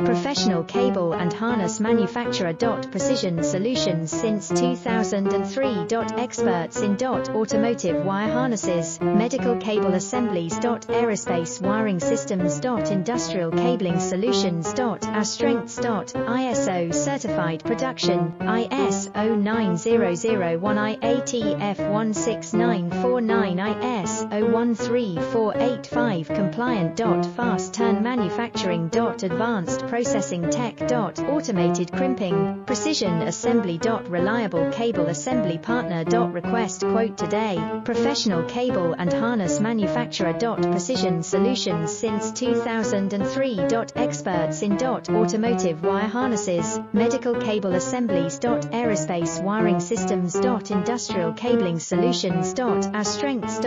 Professional cable and harness manufacturer. Precision solutions since 2003. Experts in automotive wire harnesses, medical cable assemblies. Aerospace wiring systems. Industrial cabling solutions. Our strengths. ISO certified production, ISO 9001 IATF 16949 ISO 13485 compliant. Fast turn manufacturing. Advanced processing tech. Automated crimping, precision assembly. Reliable cable assembly partner. Request quote today. Professional cable and harness manufacturer. Precision solutions since 2003. Experts in automotive wire harnesses, medical cable assemblies. Aerospace wiring systems. Industrial cabling solutions. Our strengths.